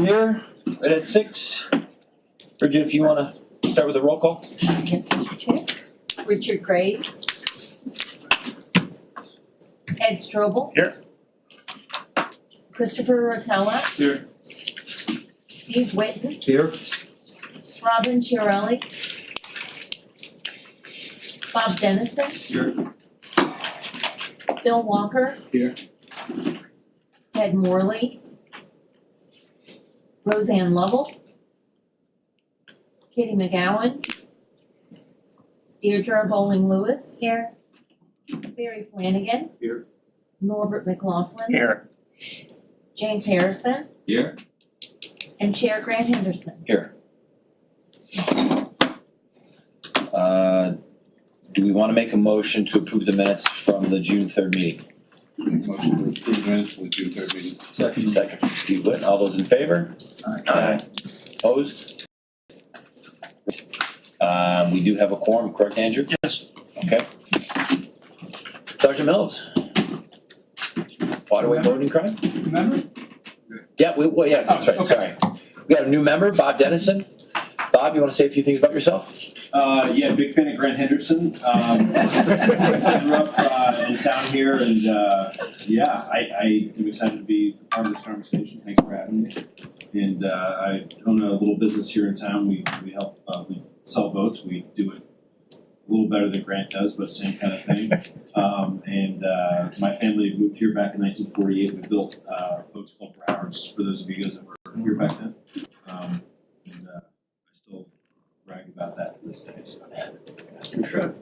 are here, right at 6. Bridget, if you want to start with a roll call. Yes, Mr. Chair. Richard Graves. Ed Strobel. Here. Christopher Rotella. Here. Steve Whitten. Here. Robin Chiarelli. Bob Dennison. Here. Bill Walker. Here. Ted Morley. Roseanne Lovell. Katie McGowan. Deirdre Bowling Lewis. Here. Barry Flanagan. Here. Norbert McLaughlin. Here. James Harrison. Here. And Chair Grant Henderson. Here. Do we want to make a motion to approve the minutes from the June 3rd meeting? Motion to approve minutes for the June 3rd meeting. Second from Steve Whitten. All those in favor? Aye. Opposed? We do have a quorum, correct, Andrew? Yes. Okay. Sergeant Mills. Waterway boating crime? Remember? Yeah, yeah, that's right, sorry. We got a new member, Bob Dennison. Bob, you want to say a few things about yourself? Yeah, big fan of Grant Henderson. I grew up in town here, and yeah, I am excited to be part of this conversation. Thanks for having me. And I own a little business here in town. We help we sell boats. We do it a little better than Grant does, but same kind of thing. And my family moved here back in 1948. We built boats called Browers. For those of you guys that were here back then. And I still brag about that to this day. So. For sure.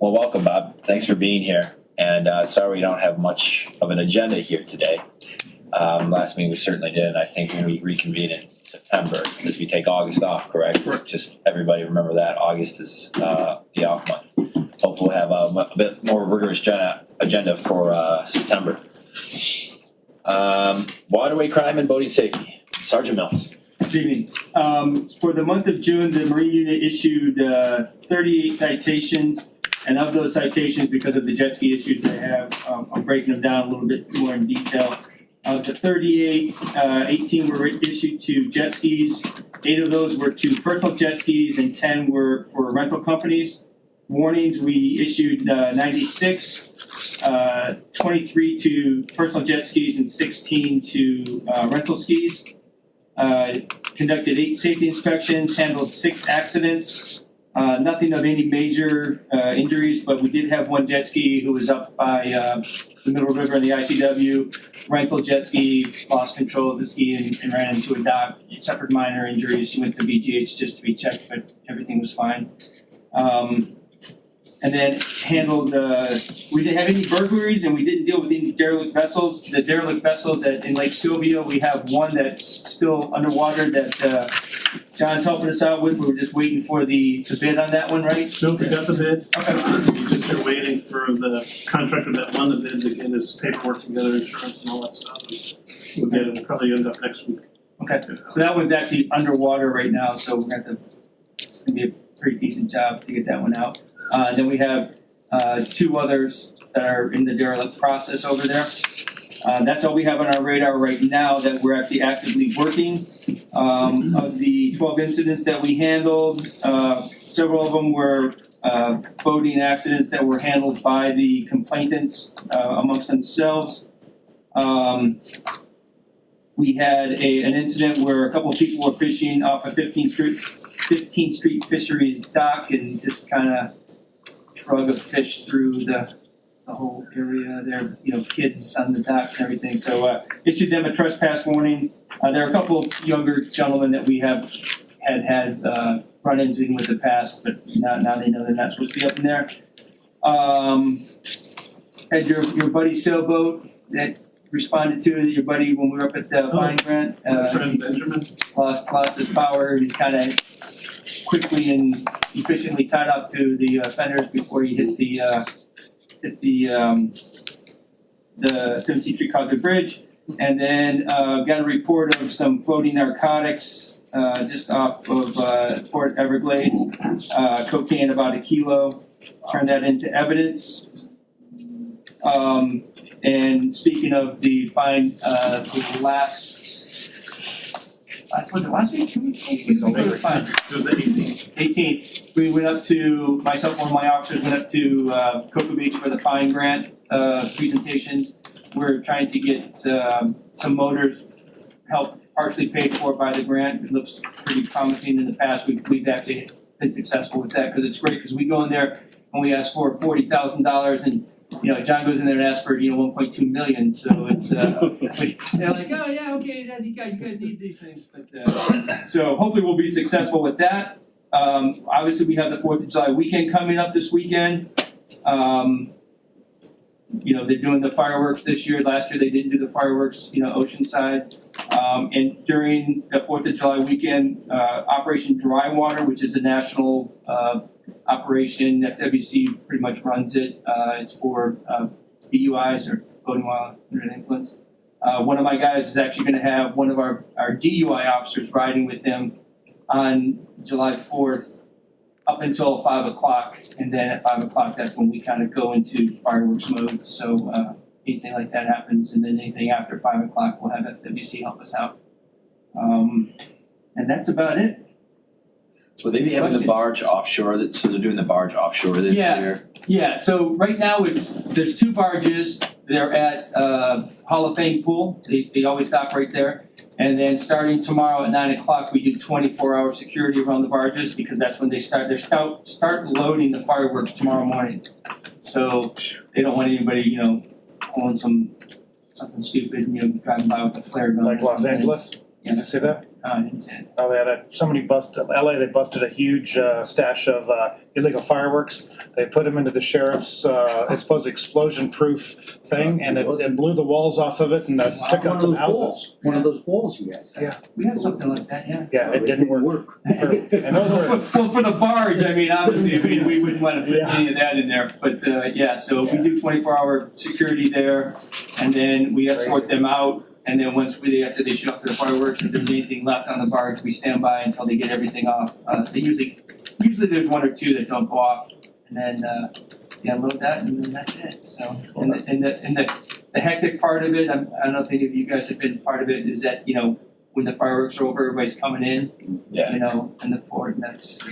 Well, welcome, Bob. Thanks for being here. And sorry we don't have much of an agenda here today. Last meeting we certainly did, and I think when we reconvene in September, because we take August off, correct? Just everybody remember that. August is the off month. Hopefully we'll have a bit more rigorous agenda for September. Waterway crime and boating safety. Sergeant Mills. Good evening. For the month of June, the Marine Unit issued 38 citations, and of those citations, because of the jet ski issues they have, I'm breaking them down a little bit more in detail. Of the 38, 18 were issued to jet skis, 8 of those were to personal jet skis, and 10 were for rental companies. Warnings, we issued 96, 23 to personal jet skis, and 16 to rental skis. Conducted 8 safety inspections, handled 6 accidents, nothing of any major injuries, but we did have one jet ski who was up by the Middle River in the ICW, rental jet ski, lost control of the ski and ran into a dock, suffered minor injuries. She went to BGH just to be checked, but everything was fine. And then handled, we didn't have any burglaries and we didn't deal with any derelict vessels. The derelict vessels in Lake Sylvia, we have one that's still underwater that John's helping us out with. We were just waiting for the bid on that one, right? Nope, we got the bid. Okay. We're just been waiting for the contractor that won the bid to get his paperwork together, insurance and all that stuff. We'll get it, probably end up next week. Okay, so that one's actually underwater right now, so we're gonna have to, it's gonna be a pretty decent job to get that one out. Then we have 2 others that are in the derelict process over there. That's all we have on our radar right now that we're actually actively working. Of the 12 incidents that we handled, several of them were boating accidents that were handled by the complainants amongst themselves. We had an incident where a couple of people were fishing off of 15th Street Fisheries dock and just kind of drug a fish through the whole area there, kids on the docks and everything. So issued them a trespass warning. There are a couple of younger gentlemen that we have had run-ins with the past, but now they know they're not supposed to be up in there. Had your buddy sailboat that responded to your buddy when we were up at Vine Grant. My friend Benjamin. Lost his power and kind of quickly and efficiently tied off to the fenders before he hit the 17th Street Causeway Bridge. And then got a report of some floating narcotics just off of Port Everglades, cocaine about 1 kilo. Turned that into evidence. And speaking of the fine, was it last week, 2 weeks ago? We were the fine. It was the 18th. 18th, we went up to, myself and one of my officers went up to Cocoa Beach for the fine grant presentations. We're trying to get some motors help partially paid for by the grant. It looks pretty promising. In the past, we've actually been successful with that, because it's great, because we go in there and we ask for $40,000, and John goes in there and asks for 1.2 million. So it's they're like, oh yeah, okay, you guys need these things. But so hopefully we'll be successful with that. Obviously, we have the 4th of July weekend coming up this weekend. They're doing the fireworks this year. Last year they didn't do the fireworks, Oceanside. And during the 4th of July weekend, Operation Dry Water, which is a national operation, FWC pretty much runs it. It's for DUIs, or voting while under influence. One of my guys is actually going to have one of our DUI officers riding with him on July 4th up until 5 o'clock, and then at 5 o'clock, that's when we kind of go into fireworks mode. So anything like that happens, and then anything after 5 o'clock, we'll have FWC help us out. And that's about it. Will they be having the Questions? barge offshore, so they're doing the barge offshore this year? Yeah, so right now there's 2 barges. They're at Hall of Fame Pool. They always dock right there. And then starting tomorrow at 9 o'clock, we do 24-hour security around the barges, because that's when they start loading the fireworks tomorrow morning. So they don't want anybody, pulling something stupid, driving by with a flare gun. Like or Los something. Angeles? Yeah. Did you see that? I didn't see it. Oh, they had somebody busted, LA, they busted a huge stash of illegal fireworks. They put them into the sheriff's, I suppose, explosion-proof thing, and it blew the walls off of it and took out some houses. One of those balls you guys have. We have something like that, yeah. Yeah, it didn't work. And those were, Well, for the barge, obviously, we wouldn't want to put any of that in there, but, so we do 24-hour security there, and then we escort them out, and then after they shoot off their fireworks, if there's anything left on the barge, we stand by until they get everything off. They usually there's 1 or 2 that don't go off, and then, load that, and then that's it, so. And the hectic part of it, I don't know if any of you guys have been part of it, is that, when the fireworks are over, everybody's coming in, Yeah. in the port, and that's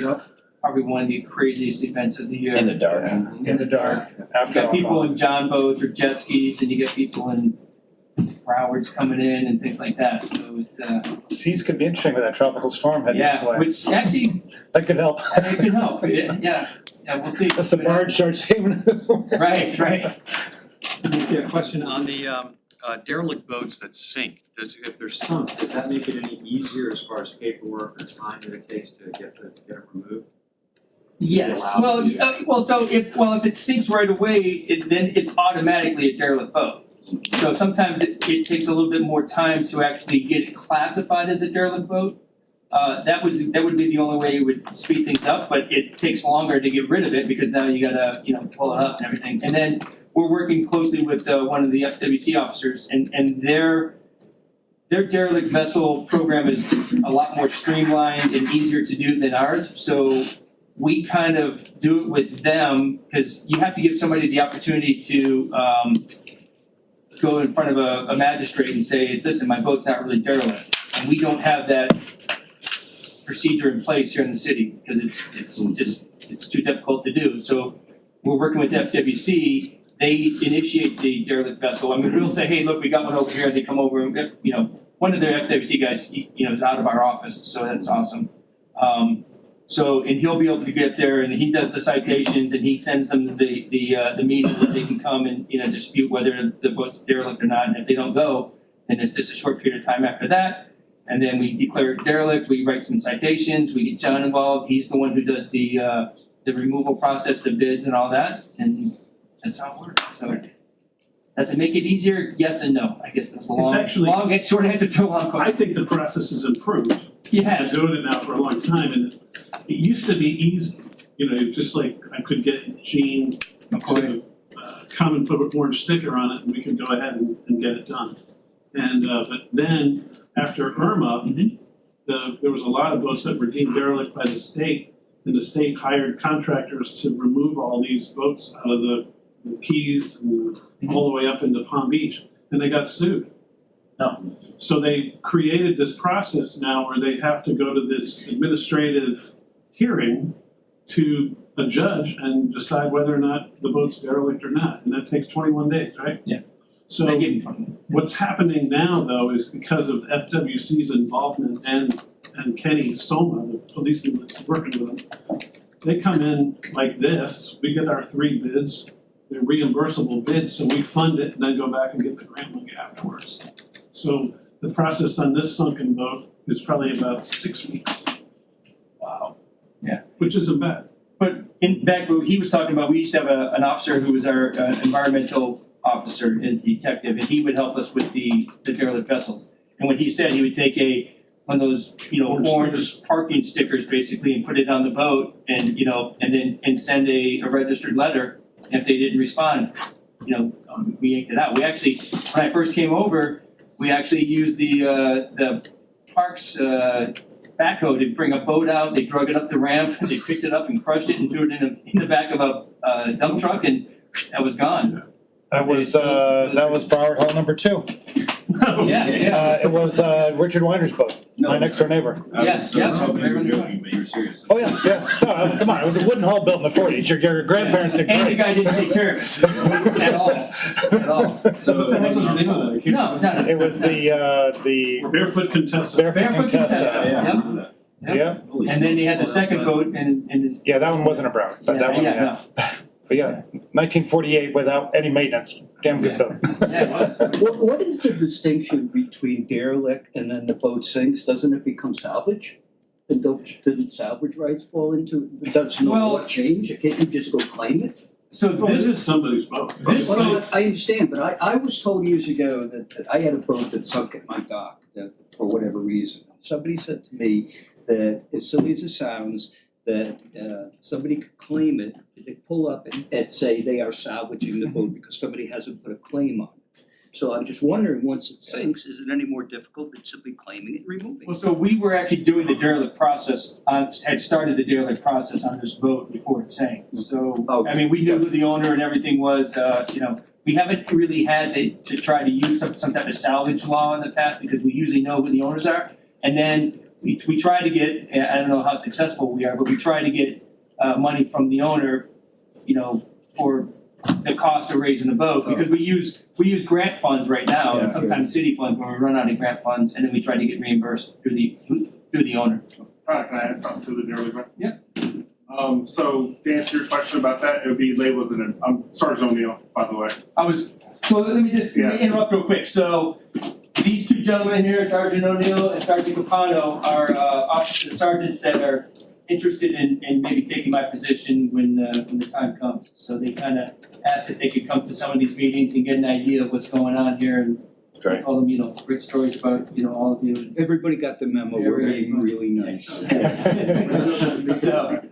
probably one of the craziest events of the year. In the dark. in the dark, You after got people alcohol. in john boats or jet skis, and you get people in Broward's coming in and things like that, so it's, Seas could be interesting with that tropical storm heading this way. which actually, That could help. it can help, yeah, we'll see. Unless the barge starts aiming this way. Right. Yeah, question on the derelict boats that sink, if they're sunk, does that make it any easier as far as paperwork or time that it takes to get them removed? Yes, Allowed well, to do if it sinks right away, then it's automatically a derelict boat. So sometimes it takes a little bit more time to actually get it classified as a derelict boat. That would be the only way it would speed things up, but it takes longer to get rid of it, because now you gotta, pull it up and everything. And then we're working closely with one of the FWC officers, and their derelict vessel program is a lot more streamlined and easier to do than ours. So we kind of do it with them, because you have to give somebody the opportunity to go in front of a magistrate and say, listen, my boat's not really derelict. And we don't have that procedure in place here in the city, because it's too difficult to do. So we're working with FWC. They initiate the derelict vessel. We'll say, hey, look, we got one over here. They come over, and one of their FWC guys, is out of our office, so that's awesome. And he'll be able to get there, and he does the citations, and he sends them the meetings that they can come and dispute whether the boat's derelict or not. And if they don't go, then it's just a short period of time after that. And then we declare it derelict. We write some citations. We get John involved. He's the one who does the removal process, the bids, and all that. And that's how it works. So does it make it easier? Yes and no. I guess that's a long short answer to a long I question. think the process has improved. Yes. I've been doing it now for a long time, and it used to be easy, just like I could get Gene to come and put an orange sticker on it, and we could go ahead and get it done. And but then after Irma, there was a lot of boats that were deemed derelict by the state, and the state hired contractors to remove all these boats out of the the Keys, and all the way up into Palm Beach, and they got sued. No. So they created this process now where they have to go to this administrative hearing to a judge and decide whether or not the boat's derelict or not, and that takes 21 days, right? Yeah. So They gave him 20 minutes. what's happening now, though, is because of FWC's involvement and Kenny Soma, the policeman that's working with them, they come in like this, we get our 3 bids, they're reimbursable bids, so we fund it and then go back and get the grant money afterwards. So the process on this sunken boat is probably about 6 weeks, Wow. which isn't bad. But in back when he was talking about, we used to have an officer who was our environmental officer, his detective, and he would help us with the derelict vessels. And what he said, he would take one of those, orange parking stickers basically and put it on the boat and, and send a registered letter. And if they didn't respond, we yanked it out. We actually, when I first came over, we actually used the parks backhoe to bring a boat out. They drug it up the ramp, they picked it up and crushed it and threw it in the back of a dump truck, and that was gone. That was Broward Hall number 2. Yeah. It was Richard Weiner's boat, my next door neighbor. I was hoping you were joking, but you were serious. Oh yeah. No, come on, it was a wooden hull built in the 40s. Your grandparents did And the great. guy didn't take care of it at all. So what the heck was the name of that? No. It was the Barefoot Contessa. Barefoot Barefoot Contessa. Contessa. Yeah, I Yep. remember that. Yeah. Holy And then they had the smokes. second boat and his. Yeah, that one wasn't a Broward, but that one, Yeah, yeah. But yeah, 1948 without any maintenance. Damn good boat. Yeah, it was. What is the distinction between derelict and then the boat sinks? Doesn't it become salvage? And didn't salvage rights fall into, does no Well, law change? Can't you just go claim it? So Well, this this is somebody's boat. This Well, I understand, but I was told years ago that I had a boat that sunk at my dock that, for whatever reason. Somebody said to me that, as silly as it sounds, that somebody could claim it, they pull up and say they are salvaging the boat because somebody hasn't put a claim on it. So I'm just wondering, once it sinks, is it any more difficult than simply claiming it and removing Well, it? so we were actually doing the derelict process, had started the derelict process on this boat before it sank. So, Okay. I mean, we knew who the owner and everything was, we haven't really had to try to use some type of salvage law in the past because we usually know who the owners are. And then we try to get, I don't know how successful we are, but we try to get money from the owner, for the cost of raising the boat, because we use grant funds right now, and sometimes city funds when we run out of grant funds, and then we try to get reimbursed through the owner. Can I add something to the derelict vessel? Yeah. So to answer your question about that, it would be labeled as I'm Sergeant O'Neill, by the way. So let me just interrupt real quick. So these two gentlemen here, Sergeant O'Neill and Sergeant Capano, are officer sergeants that are interested in maybe taking my position when the time comes. So they kind of asked if they could come to some of these meetings and get an idea of what's going on here, and I Great. told them, great stories about all of you. Everybody got the memo, we're being really nice. So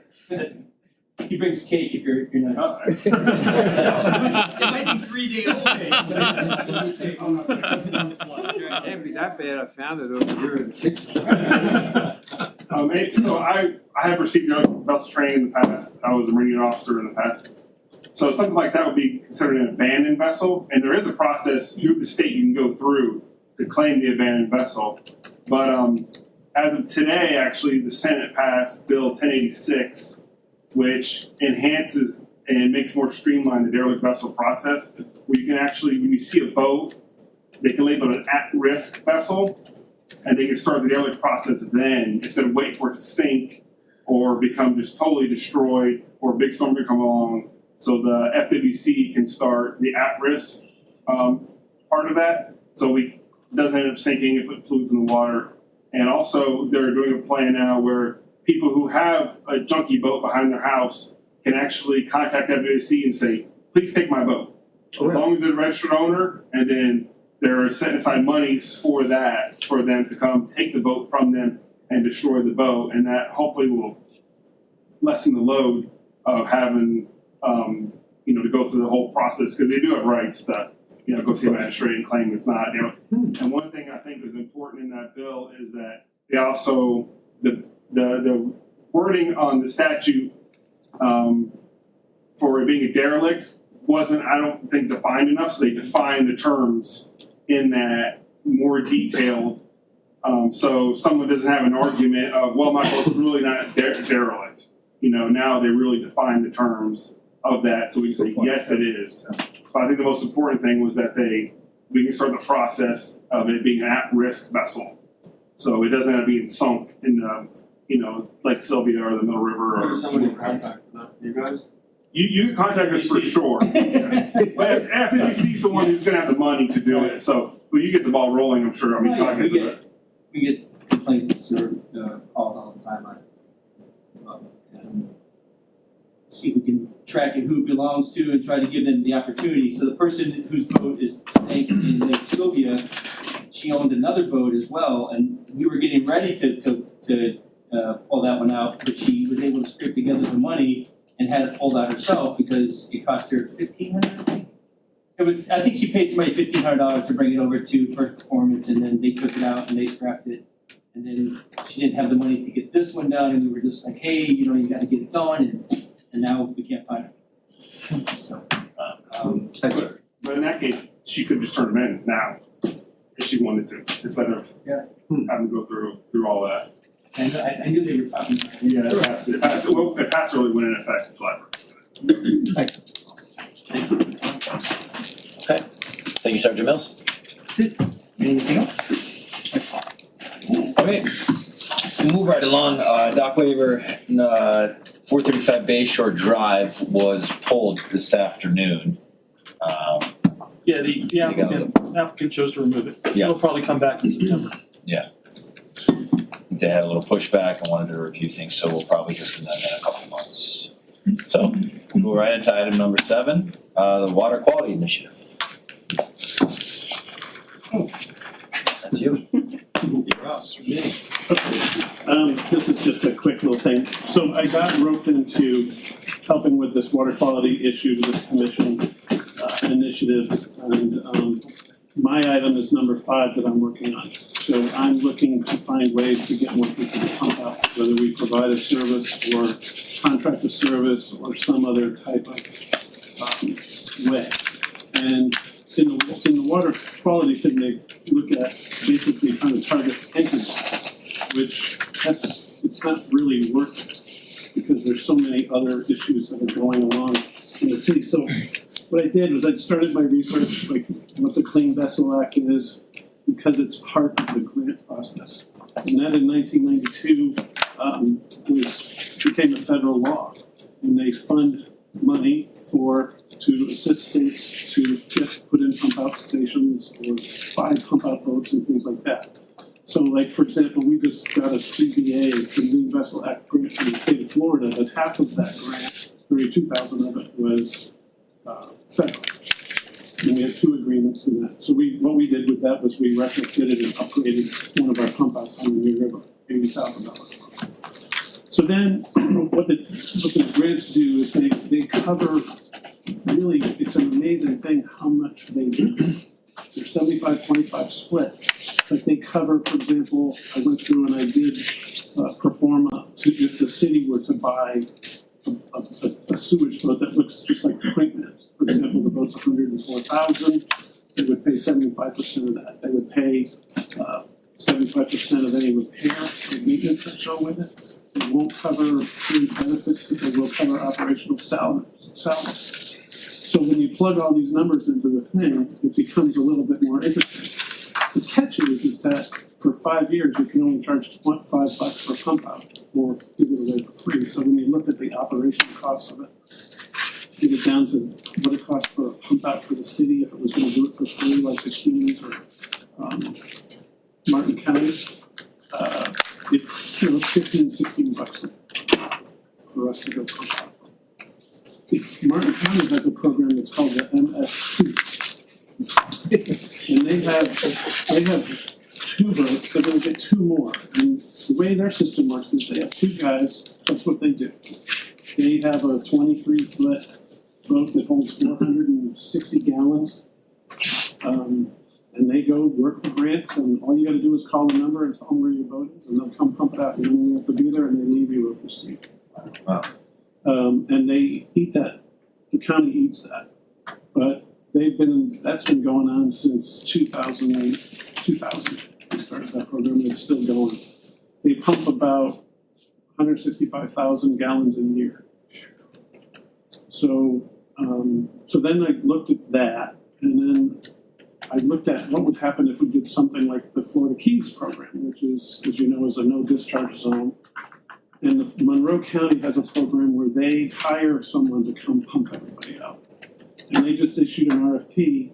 he brings cake if you're nice. It might be 3 day old cake. Can't be that bad, I found it over here in the kitchen. So I have received derelict vessel training in the past. I was a Marine officer in the past. So something like that would be considered an abandoned vessel, and there is a process through the state you can go through to claim the abandoned vessel. But as of today, actually, the Senate passed Bill 1086, which enhances and makes more streamlined the derelict vessel process, where you can actually, when you see a boat, they can label it an at-risk vessel, and they can start the derelict process then, instead of waiting for it to sink or become just totally destroyed, or a big storm to come along. So the FWC can start the at-risk part of that, so it doesn't end up sinking and put fluids in the water. And also, they're doing a plan now where people who have a junky boat behind their house can actually contact FWC and say, please take my boat. As long as they're the registered owner, and then they're setting aside monies for that, for them to come take the boat from them and destroy the boat. And that hopefully will lessen the load of having, to go through the whole process, because they do have rights to, go see a magistrate and claim it's not, And one thing I think is important in that bill is that they also, the wording on the statute for it being a derelict wasn't, I don't think, defined enough, so they defined the terms in that more detailed. So someone doesn't have an argument of, well, my boat's really not derelict. You know, now they really define the terms of that, so we can say, yes, it is. But I think the most important thing was that we can start the process of it being an at-risk vessel. So it doesn't have to be sunk in the, you know, like Sylvia or the Middle River or. somebody contact you guys? You can contact us for sure. But FNBC's the one who's gonna have the money to do it, so, well, you get the ball rolling, I'm sure, I mean, Oh, yeah, We get complaints or calls all the time and see if we can track it who it belongs to and try to give them the opportunity. So the person whose boat is sank in Lake Sylvia, she owned another boat as well, and we were getting ready to pull that one out, but she was able to scrape together the money and had it pulled out herself because it cost her $1,500, I think. I think she paid somebody $1,500 to bring it over to First Performance, and then they took it out and they scrapped it. And then she didn't have the money to get this one done, and we were just like, hey, you know, you gotta get it done, and now we can't find it. So, But in that case, she could just turn them in now, if she wanted to, instead of having to go through all that. and I knew they were talking about it. Yeah, it passed really went in effect July 1st. Okay, thank you, Sergeant Mills. Anything else? Okay, we'll move right along, dock waiver, 435 Bay Shore Drive was pulled this afternoon. Yeah, the applicant chose to remove it. Yeah. It'll probably come back in September. They had a little pushback and wanted to review things, so we'll probably hear from them in a couple months. So, we'll go right into item number 7, the Water Quality Initiative. That's you. You're up. This is just a quick little thing. So I got roped into helping with this water quality issue to this commission initiative, and my item is number 5 that I'm working on. So I'm looking to find ways to get more people to pump out, whether we provide a service or contract a service or some other type of way. And in the water quality thing, they look at basically trying to target entities, which it's not really worth it because there's so many other issues that are going along in the city. So what I did was I started my research, like what the Clean Vessel Act is, because it's part of the grant process. And that in 1992 became a federal law. And they fund money to assist states to put in pump out stations or buy pump out boats and things like that. So like, for example, we just got a CVA, the Clean Vessel Act grant from the state of Florida, but half of that grant, $32,000 of it was federal. And we had 2 agreements in that. So what we did with that was we retrofitted and upgraded one of our pump outs on the New River, $80,000. So then what the grants do is they cover, really, it's an amazing thing how much they do. They're 75-25 split, but they cover, for example, I went through and I did perform if the city were to buy a sewage boat that looks just like equipment. For example, the boat's $104,000. They would pay 75% of that. They would pay 75% of any repairs or maintenance that go with it. They won't cover fringe benefits, but they will cover operational salaries. So when you plug all these numbers into the thing, it becomes a little bit more interesting. The catch is that for 5 years you can only charge $5 for a pump out, or give it away for free. So when you look at the operational costs of it, get it down to what it costs for a pump out for the city if it was going to do it for free, like the Keys or Martin County. It's $15-16 for us to go pump out. Martin County has a program that's called the MS2, and they have 2 boats. They're going to get 2 more. And the way their system works is they have 2 guys. That's what they do. They have a 23-foot boat that holds 460 gallons, and they go work the grants. And all you got to do is call the number and tell them where your boat is, and they'll come pump it out. You don't even have to be there, and they leave you a receipt. Wow. And they eat that. The county eats that. But that's been going on since 2000. We started that program, and it's still going. They pump about 165,000 gallons a year. So then I looked at that, and then I looked at what would happen if we did something like the Florida Keys program, which is, as you know, is a no discharge zone. And the Monroe County has a program where they hire someone to come pump everybody out. And they just issued an RFP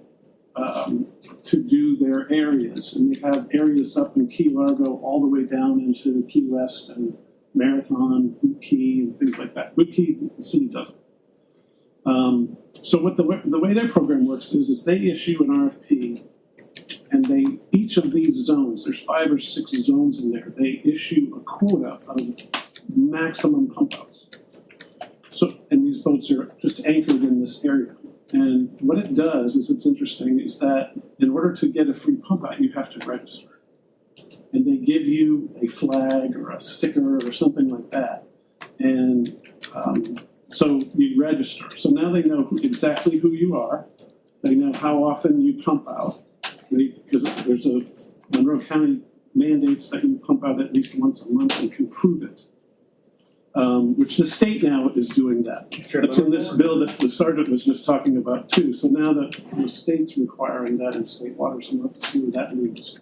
to do their areas. And they have areas up in Key Largo all the way down into Key West and Marathon, Boot Key, and things like that. Boot Key, the city doesn't. So what the way their program works is they issue an RFP, and each of these zones, there's 5 or 6 zones in there, they issue a quota of maximum pump outs. So, and these boats are just anchored in this area. And what it does is, it's interesting, is that in order to get a free pump out, you have to register. And they give you a flag or a sticker or something like that. And so you register. So now they know exactly who you are. They know how often you pump out. Because there's Monroe County mandates that you pump out at least once a month and can prove it. Which the state now is doing that. It's in this bill that the sergeant was just talking about too. So now that the state's requiring that in state waters, we'll have to see where that leads.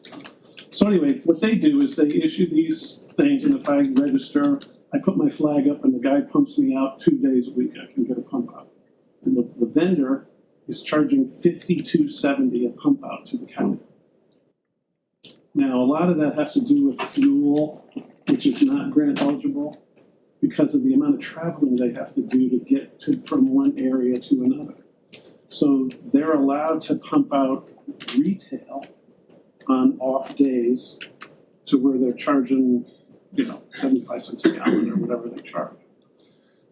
So anyway, what they do is they issue these things, and if I register, I put my flag up and the guy pumps me out 2 days a week. I can get a pump out. And the vendor is charging $52.70 a pump out to the county. Now, a lot of that has to do with fuel, which is not grant eligible, because of the amount of traveling they have to do to get from one area to another. So they're allowed to pump out retail on off days to where they're charging, 75 cents a gallon or whatever they charge.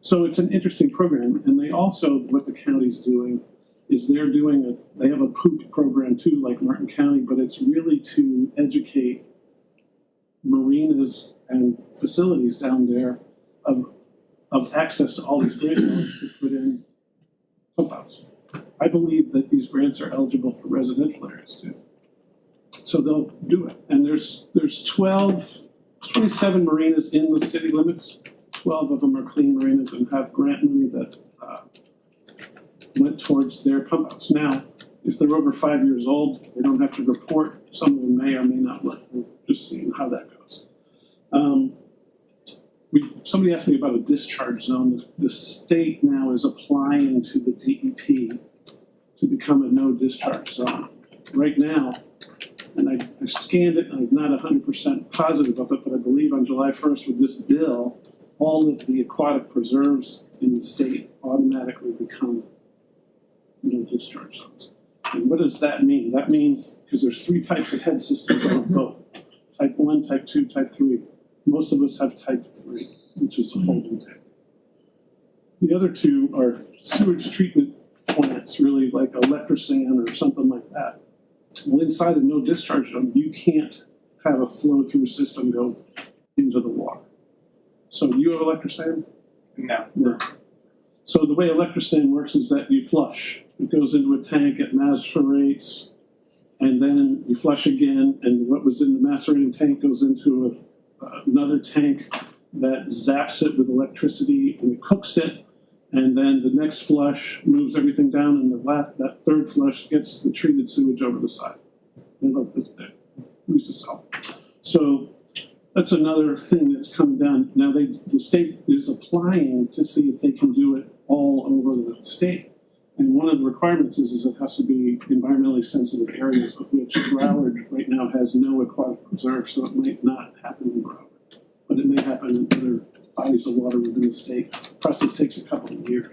So it's an interesting program. And they also, what the county's doing is they have a poop program too, like Martin County, but it's really to educate marinas and facilities down there of access to all these grant dollars to put in pump outs. I believe that these grants are eligible for residential areas too. So they'll do it. And there's 27 marinas in the city limits. 12 of them are clean marinas and have grant money that went towards their pump outs. Now, if they're over 5 years old, they don't have to report. Some of them may or may not work. We're just seeing how that goes. Somebody asked me about a discharge zone. The state now is applying to the DEP to become a no discharge zone. Right now, and I scanned it, and I'm not 100% positive of it, but I believe on July 1st with this bill, all of the aquatic preserves in the state automatically become no discharge zones. And what does that mean? That means, because there's 3 types of head systems on a boat, type 1, type 2, type 3. Most of us have type 3, which is a holding tank. The other 2 are sewage treatment plants, really like electrosan or something like that. Well, inside a no discharge zone, you can't have a flow through system go into the water. So do you have electrosan? No. So the way electrosan works is that you flush. It goes into a tank, it macerates, and then you flush again, and what was in the macerating tank goes into another tank that zaps it with electricity and it cooks it, and then the next flush moves everything down, and that third flush gets the treated sewage over the side. They look this big. We used to sell. So that's another thing that's coming down. Now the state is applying to see if they can do it all over the state. And one of the requirements is it has to be environmentally sensitive areas, of which Broward right now has no aquatic preserve, so it might not happen in Broward. But it may happen in other bodies of water within the state. The process takes a couple of years.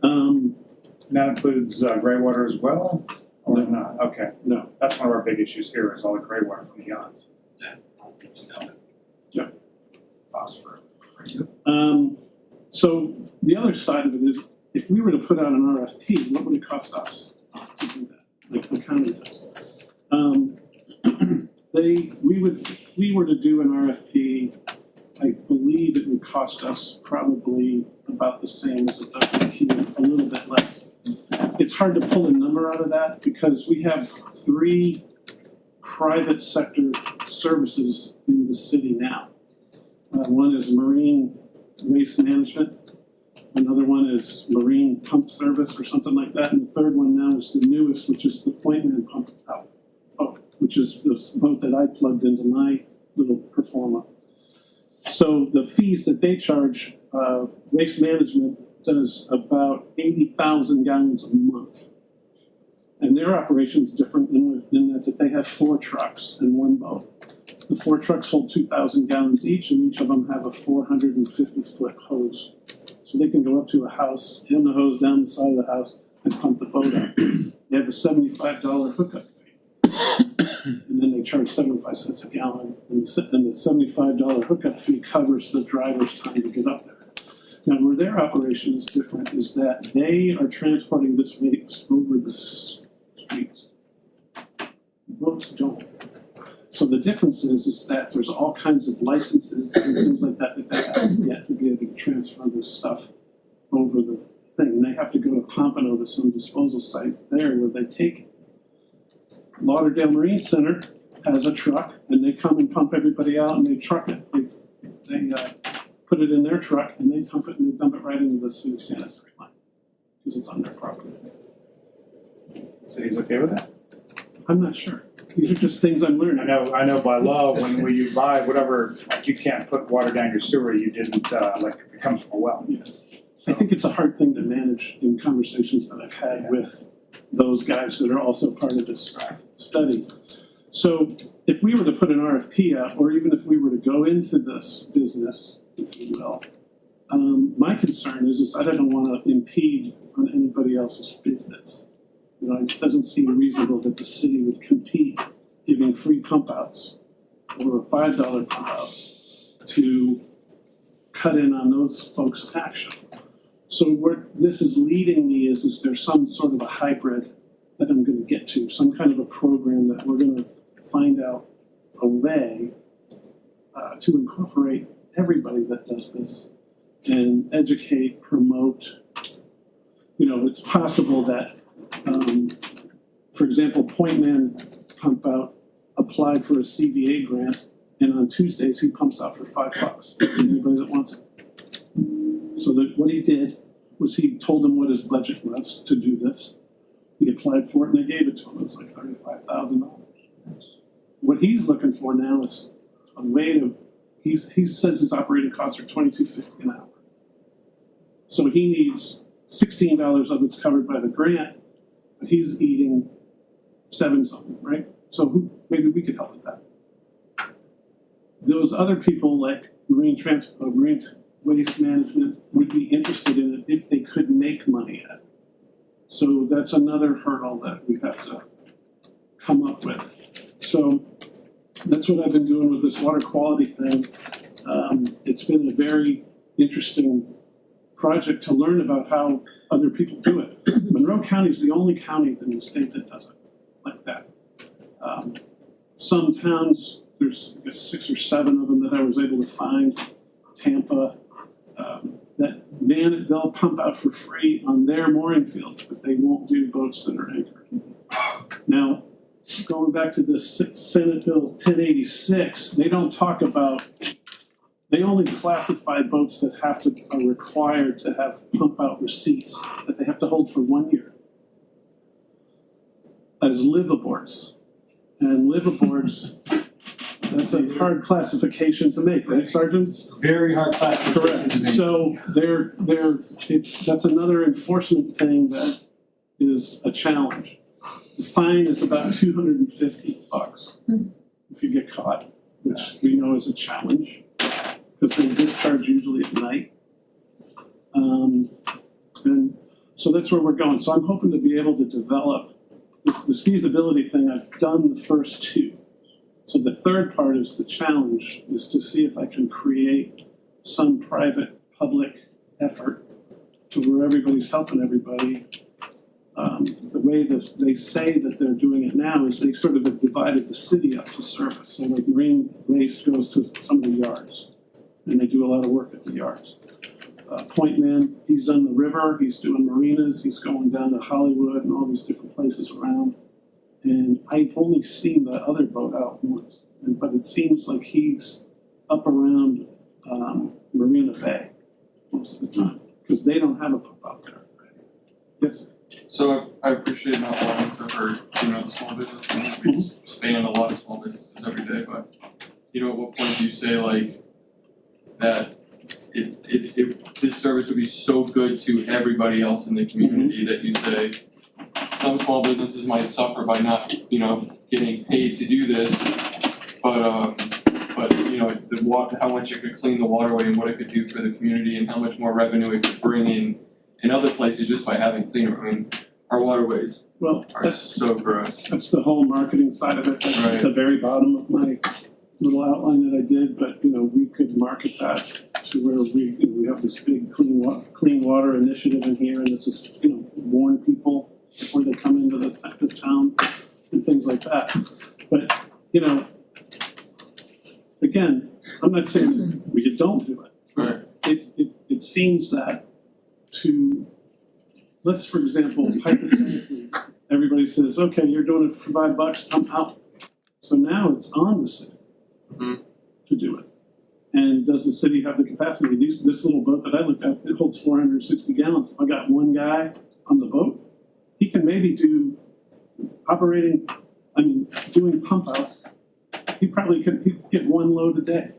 That includes gray water as well, or No. not? Okay, No. that's one of our big issues here is all the gray water from the yachts. Yeah. Phosphorus. So the other side of it is, if we were to put out an RFP, what would it cost us to do that, like the county does? If we were to do an RFP, I believe it would cost us probably about the same as it does in here, a little bit less. it's hard to pull a number out of that because we have 3 private sector services in the city now. One is marine waste management, another one is marine pump service or something like that, and the third one now is the newest, which is the Point Man pump out, which is the boat that I plugged into my little Performa. So the fees that they charge, Waste Management does about 80,000 gallons a month. And their operation's different in that they have 4 trucks and 1 boat. The 4 trucks hold 2,000 gallons each, and each of them have a 450-foot hose. So they can go up to a house, hand the hose down the side of the house, and pump the boat out. They have a $75 hookup fee. And then they charge 75 cents a gallon, and the $75 hookup fee covers the driver's time to get up there. Now, where their operation is different is that they are transporting this waste over the streets. Boats don't. So the difference is that there's all kinds of licenses and things like that that they have yet to be able to transfer this stuff over the thing. And they have to go to Pompano to some disposal site there where they take it. Lauderdale Marine Center has a truck, and they come and pump everybody out, and they truck it. They put it in their truck, and they dump it, and they dump it right into the city sanitary line because it's on their property. The city's okay with that? I'm not sure. These are just things I'm learning. I know by law, when you buy whatever, like you can't put water down your sewer, you didn't, like, if it comes from a well. Yeah. I think it's a hard thing to manage in conversations that I've had with those guys that are also part of this study. So if we were to put an RFP out, or even if we were to go into this business, if you will, my concern is I don't want to impede on anybody else's business. You know, it doesn't seem reasonable that the city would compete giving free pump outs or a $5 pump out to cut in on those folks' action. So where this is leading me is there's some sort of a hybrid that I'm going to get to, some kind of a program that we're going to find out a way to incorporate everybody that does this and educate, promote. You know, it's possible that, for example, Point Man Pump Out applied for a CVA grant, and on Tuesdays he pumps out for $5. Anybody that wants it. So that what he did was he told them what his budget was to do this. He applied for it and they gave it to him. It was like $35,000. What he's looking for now is a way to. He says his operating costs are $22.50 an hour. So he needs $16 of it's covered by the grant, but he's eating $7 something, right? So maybe we could help with that. Those other people like marine waste management would be interested in it if they could make money at it. So that's another hurdle that we have to come up with. So that's what I've been doing with this water quality thing. It's been a very interesting project to learn about how other people do it. Monroe County is the only county in the state that does it like that. Some towns, there's I guess 6 or 7 of them that I was able to find. Tampa, they'll pump out for free on their mooring fields, but they won't do boats that are anchored. Now, going back to the Senate Bill 1086, they don't talk about. They only classify boats that are required to have pump out receipts that they have to hold for 1 year as liveaboards. And liveaboards, that's a hard classification to make, right, Sergeant? Very hard classification to Correct. make. So that's another enforcement thing that is a challenge. The fine is about $250 if you get caught, which we know is a challenge because they discharge usually at night. And so that's where we're going. So I'm hoping to be able to develop this feasibility thing. I've done the first 2. So the third part is the challenge, is to see if I can create some private public effort to where everybody's helping everybody. The way that they say that they're doing it now is they sort of have divided the city up to service. So like marine waste goes to some of the yards, and they do a lot of work at the yards. point man. He's on the river, he's doing marinas, he's going down to Hollywood and all these different places around. And I've only seen the other boat out once, but it seems like he's up around Marina Bay most of the time, because they don't have a pump out there. Yes, So I appreciate not wanting to hurt, the small business. We span a lot of small businesses every day, but at what point do you say like that this service would be so good to everybody else in the community that you say some small businesses might suffer by not, getting paid to do this, but the water, how much it could clean the waterway and what it could do for the community and how much more revenue it could bring in other places just by having cleaner. I mean, our waterways are so gross. that's the whole marketing side of it. That's at the very bottom of my little outline that I did, but we could market that to where we have this big clean water initiative in here, and this is warn people before they come into the town and things like that. But again, I'm not saying we don't do it. Right. It seems that let's for example hypothetically everybody says, okay, you're doing it for $5, I'm out. So now it's on the city to do it. And does the city have the capacity? This little boat that I looked at, it holds 460 gallons. If I got one guy on the boat, he can maybe do doing pump outs. He probably could get one load a day.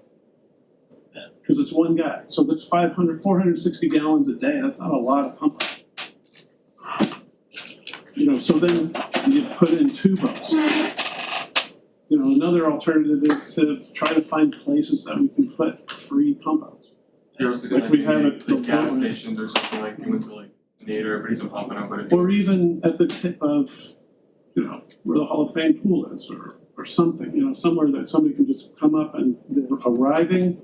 Because it's one guy. So that's 460 gallons a day. That's not a lot of pump out. So then you put in two boats. Another alternative is to try to find places that we can put free pump outs. There was Like we have at the gas point. stations or something like you went to like Nader, everybody's been pumping up, but Or even at the tip of, where the Hall of Fame pool is, or something, somewhere that somebody can just come up and they're arriving,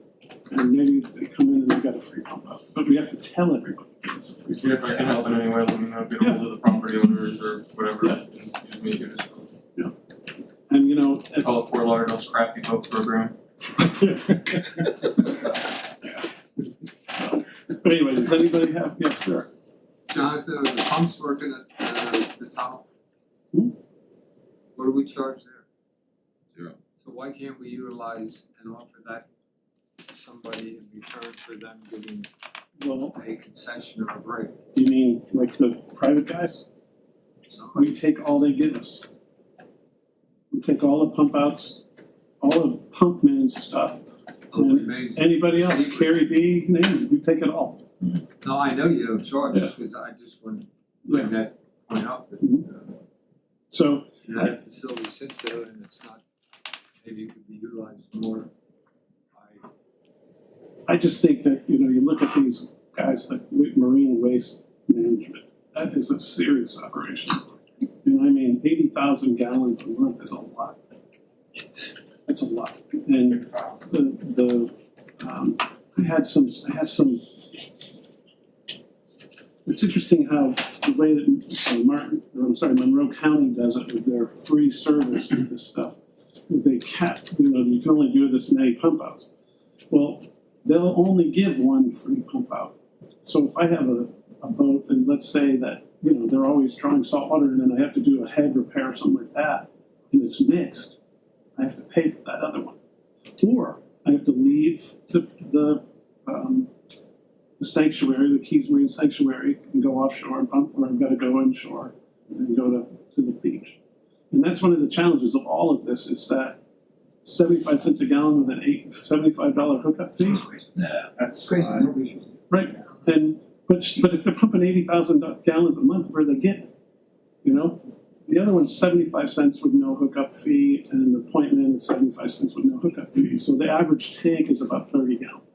and maybe they come in and they got a free pump out. But we have to tell everybody it's a free pump if I can help in any way, let me know, get a hold of the property owners or whatever, and use me here as well. And I call it Fort Lauderdale's crappy boat program. But anyway, does anybody have, yes, sir? Jonathan, are the pumps working at the top? What do we charge there? 0. So why can't we utilize and offer that to somebody in return for them giving Well, a concession or a break? you mean like the private guys? We take all they give us. We take all the pump outs, all the pump man stuff. Only And remains anybody else, secret. Carrie B, name it, we take it all. No, I know you don't charge, Yeah. because I just want to Yeah. bring that point up. That, So, you know, that facility sits there and it's not, maybe it could be utilized more by I just think that, you look at these guys like marine waste management, that is a serious operation. And I mean, 80,000 gallons a month is a lot. That's a lot. And I had some, it's interesting how the way that Monroe County does it with their free service with this stuff. They cap, you can only do this many pump outs. Well, they'll only give one free pump out. So if I have a boat, and let's say that, they're always drawing salt water, and then I have to do a head repair or something like that, and it's mixed, I have to pay for that other one. Or I have to leave the sanctuary, the Keys Marine Sanctuary, and go offshore and pump, or I've got to go inshore and go to the beach. And that's one of the challenges of all of this, is that 75 cents a gallon with an $75 hookup fee. Yeah. That's crazy. Nobody should. Right, but if they're pumping 80,000 gallons a month, where are they getting it? The other one's 75 cents with no hookup fee, and the point man is 75 cents with no hookup fee. So the average tank is about 30 gallons.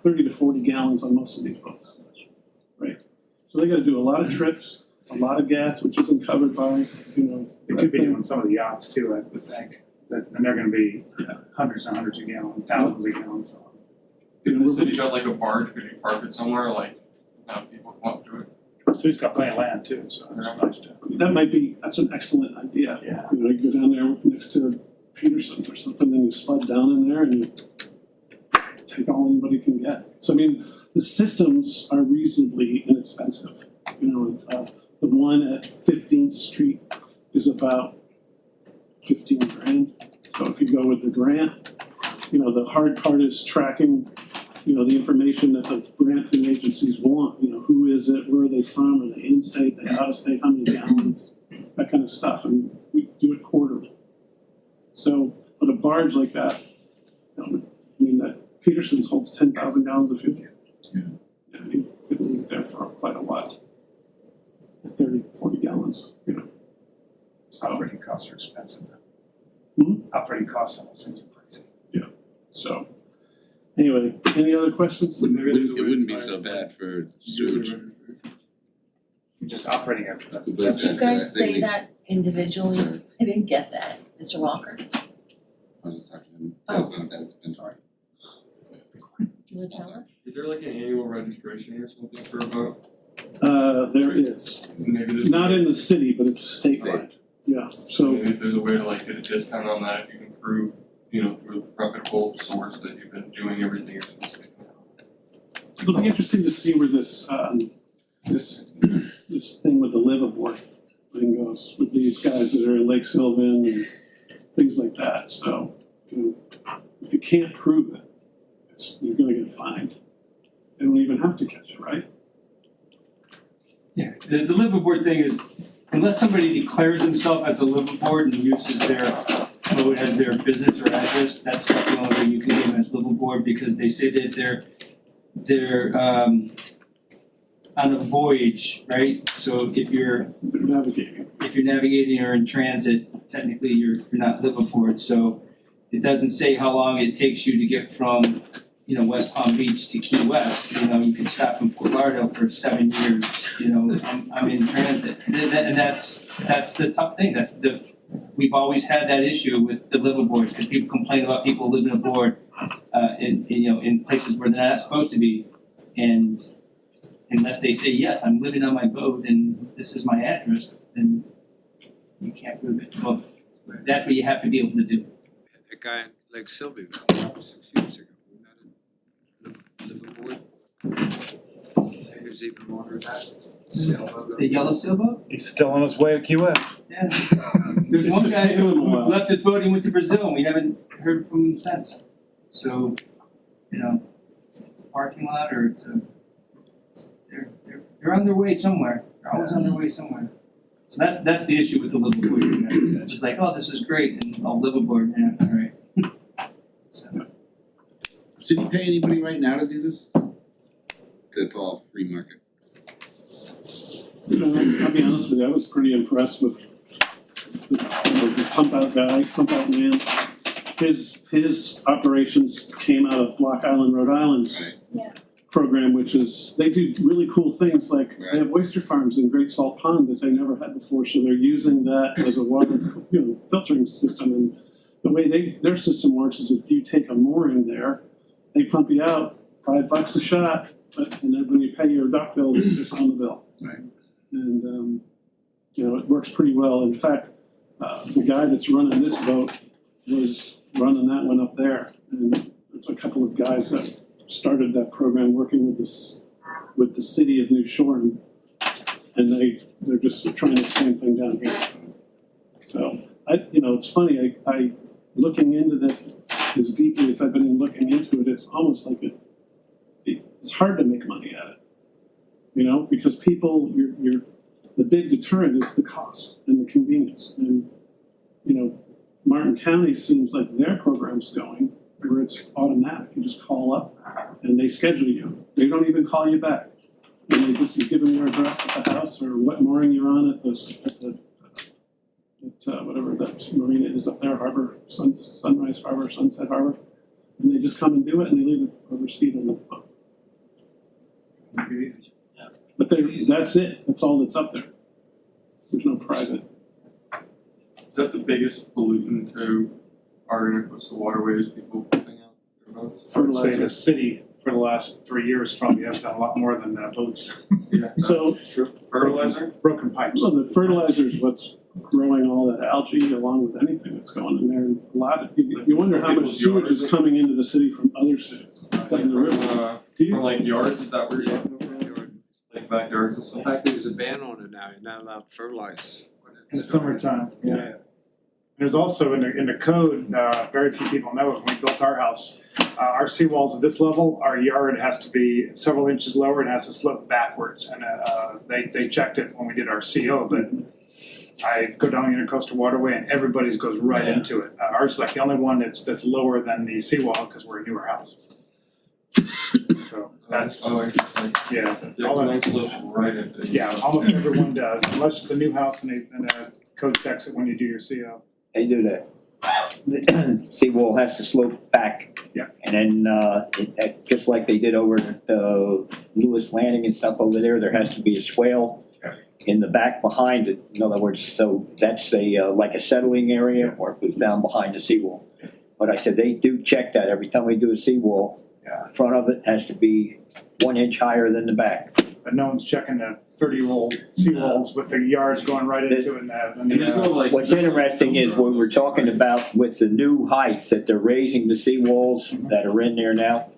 30 to 40 gallons on most of these boats. Right. So they gotta do a lot of trips, a lot of gas, which isn't covered by, It could be on some of the yachts too, I would think, and they're gonna be hundreds and hundreds of gallons, thousands of gallons. If the city got like a barge, could you park it somewhere, like, people come up to it? City's got plenty of land too, so it's nice to. That's an excellent idea. Yeah. You go down there next to Peterson's or something, and you spud down in there and you take all anybody can get. So I mean, the systems are reasonably inexpensive. You know, the one at 15th Street is about 15 grand. So if you go with the grant, you know, the hard part is tracking, you know, the information that the granting agencies want. You know, who is it, where are they from, are they in-state, are they out-of-state, how many gallons, that kind of stuff, and we do it quarterly. So on a barge like that, you know, I mean, that Peterson's holds 10,000 gallons of fuel. Yeah. And you could leave it there for quite a while. 30, 40 gallons, you know. So, Operating costs are expensive. Hmm? Operating costs on those things are pricey. so, anyway, any other questions? It wouldn't be so bad for sewage. You're just operating after that. Did you guys say that individually? I didn't get that, Mr. Walker. I was just talking to him. Oh. That's been sorry. You would tell us? Is there like an annual registration or something for a boat? There is. Maybe there's. Not in the city, but it's statewide. Yeah, So so, maybe if there's a way to like get a discount on that, if you can prove, you know, through a reputable source that you've been doing everything you're supposed to do. it'll be interesting to see where this, this thing with the liveaboard thing goes, with these guys that are in Lake Sylvan and things like that. So, you know, if you can't prove it, you're gonna get fined. They don't even have to catch it, right? Yeah, the liveaboard thing is, unless somebody declares himself as a liveaboard and uses their boat as their business or address, that's the only way you can name as liveaboard, because they say that they're on a voyage, right? So if you're navigating or in transit, technically you're not liveaboard. So it doesn't say how long it takes you to get from, you know, West Palm Beach to Key West. You know, you could stop in Fort Lauderdale for 7 years. You know, I'm in transit, and that's the tough thing. We've always had that issue with the liveaboards, because people complain about people living aboard in places where they're not supposed to be, and unless they say, yes, I'm living on my boat and this is my address, then you can't prove it. Well, that's what you have to be able to do. That guy in Lake Sylvia, 6 years ago, liveaboard. He was even longer than that. Sailboat. The yellow sailboat? He's still on his way to Key West. Yeah. There's one guy who left his boat and went to Brazil, and we haven't heard from him since. So, you know, it's a parking lot, or they're on their way somewhere. They're always on their way somewhere. So that's the issue with the liveaboard. It's just like, oh, this is great, and I'll liveaboard. Yeah, all right. So. City pay anybody right now to do this? It's all free market. You know, I'll be honest with you, I was pretty impressed with the pump out man. His operations came out of Block Island, Rhode Island's program, which is, they do really cool things, like they have oyster farms in Great Salt Pond that they never had before, so they're using that as a water, filtering system. And the way their system works is if you take a mooring there, they pump you out $5 a shot, and then when you pay your dock bill, it's just on the bill. Right. And it works pretty well. In fact, the guy that's running this boat was running that one up there, and there's a couple of guys that started that program working with the city of New Shore, and they're just trying the same thing down here. So it's funny. I looking into this as deeply as I've been looking into it, it's almost like it's hard to make money at it, because people, the big deterrent is the cost and the convenience. And, Martin County seems like their program's going where it's automatic. You just call up and they schedule you. They don't even call you back. And you give them your address at the house or what mooring you're on at whatever that marina is up there, Harbor, Sunrise Harbor, Sunset Harbor. And they just come and do it, and they leave a receipt on the boat. But that's it. That's all that's up there. There's no private. Is that the biggest pollutant to our inner coastal waterways, people pumping out their boats? I would say the city for the last 3 years probably has done a lot more than boats. Yeah. So fertilizer? Broken pipes. Well, the fertilizer is what's growing all that algae along with anything that's going in there. And a lot of you wonder how much sewage is coming into the city from other cities. In the river. For like yards, is that where you're talking? Like backyards and In stuff? fact, there's a ban on it now, you're not allowed to fertilize. when In the it's starting. summertime, yeah. There's also in the code, very few people know it, when we built our house, our seawalls at this level, our yard has to be several inches lower and has to slope backwards. And they checked it when we did our CO, but I go down the Intercoastal Waterway and everybody's goes right Yeah. into it. Ours is like the only one that's lower than the seawall because we're a newer house. So that's, Oh, interesting. yeah. Yeah, all mine that- slopes right into it. Yeah, almost everyone does, unless it's a new house and code checks it when you do your CO. They do that. The seawall has to slope back. Yeah. And then, just like they did over at Lewis Landing and stuff over there has to be a swale in the back behind it. In other words, so that's like a settling area or it goes down behind the seawall. But I said, they do check that every time we do a seawall. Yeah. The front of it has to be 1 inch higher than the back. But no one's checking the 30-year-old seawalls with the yards going right into it and And there's no like. What's interesting is what we're talking about with the new height, that they're raising the seawalls that are in there now.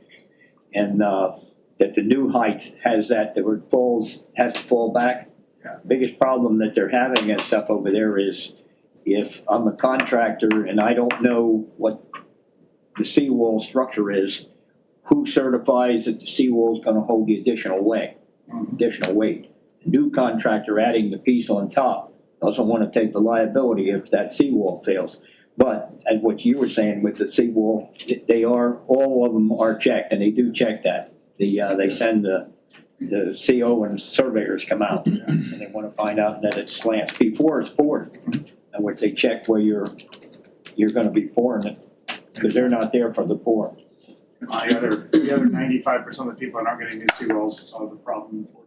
And that the new height has that where it has to fall back. Yeah. Biggest problem that they're having and stuff over there is if I'm a contractor and I don't know what the seawall structure is, who certifies that the seawall is gonna hold the additional weight? The new contractor adding the piece on top doesn't want to take the liability if that seawall fails. But as what you were saying with the seawall, all of them are checked, and they do check that. They send the CO and surveyors come out, and they want to find out that it's slant before it's poured. And which they check where you're going to be pouring it, because they're not there for the pour. The other 95% of the people that aren't getting new seawalls still have a problem, unfortunately.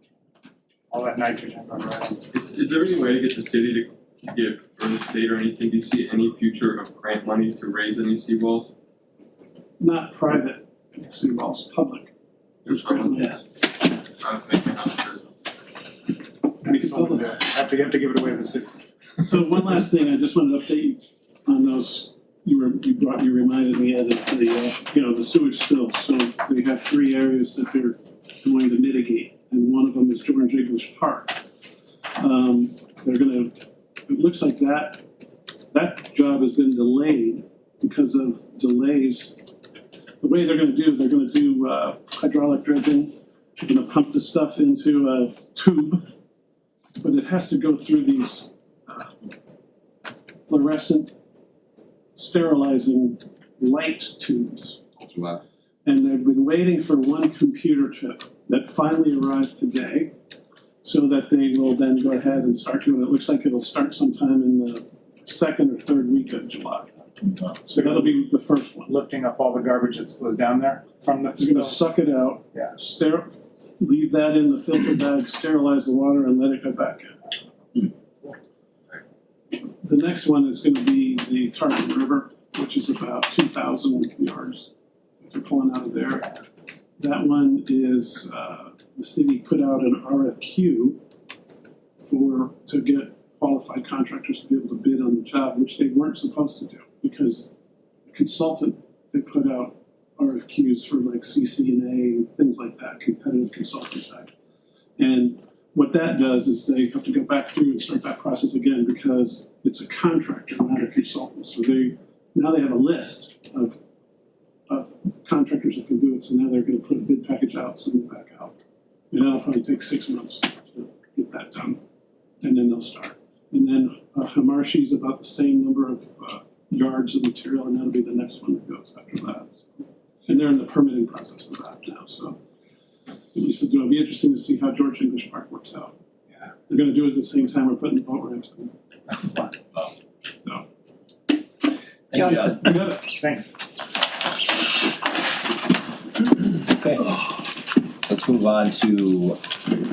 All that nitrogen going right in. Is there any way to get the city to give, or the state or anything, do you see any future of grant money to raise any seawalls? Not private seawalls, public. There's grant money. I was making up We still have to give it away to the city. So one last thing, I just wanted to update you on those, you reminded me of this, the sewage spills. So they have 3 areas that they're going to mitigate, and one of them is George English Park. It looks like that job has been delayed because of delays. The way they're gonna do hydraulic dredging. They're gonna pump the stuff into a tube, but it has to go through these fluorescent sterilizing light tubes. Wow. And they've been waiting for one computer chip that finally arrived today, so that they will then go ahead and start doing it. It looks like it'll start sometime in the 2nd or 3rd week of July. So that'll be the first one. Lifting up all the garbage that was down there from the. They're gonna suck it out, Yeah. leave that in the filter bag, sterilize the water, and let it go back in. The next one is gonna be the Tarpon River, which is about 2,000 yards that they're pulling out of there. That one is, the city put out an RFQ to get qualified contractors to be able to bid on the job, which they weren't supposed to do, because the consultant, they put out RFQs for like CCNA and things like that, competitive consulting side. And what that does is they have to go back through and start that process again, because it's a contractor, not a consultant. So now they have a list of contractors that can do it, so now they're gonna put a bid package out, send it back out. And that'll probably take 6 months to get that done, and then they'll start. And then Hamarshi's about the same number of yards of material, and that'll be the next one that goes after that. And they're in the permitting process of that now, so. He said, it'll be interesting to see how George English Park works out. Yeah. They're gonna do it at the same time we're putting the boat ramps in. So. Thank you, John. You got it. Thanks. Okay, let's move on to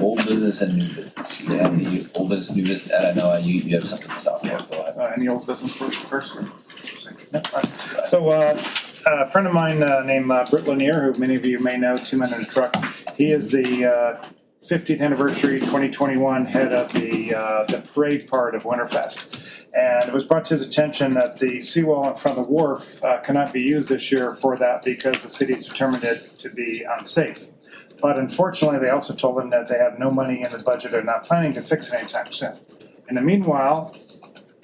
old business and new business. Do you have any old business, new business? Ed, I know you have something to talk about, go ahead. Any old business first? No, so, a friend of mine named Britt Lanier, who many of you may know, 2 Men in a Truck, he is the 50th anniversary 2021 head of the parade part of Winterfest. And it was brought to his attention that the seawall in front of the wharf cannot be used this year for that because the city's determined it to be unsafe. But unfortunately, they also told them that they have no money in the budget or not planning to fix it anytime soon. In the meanwhile,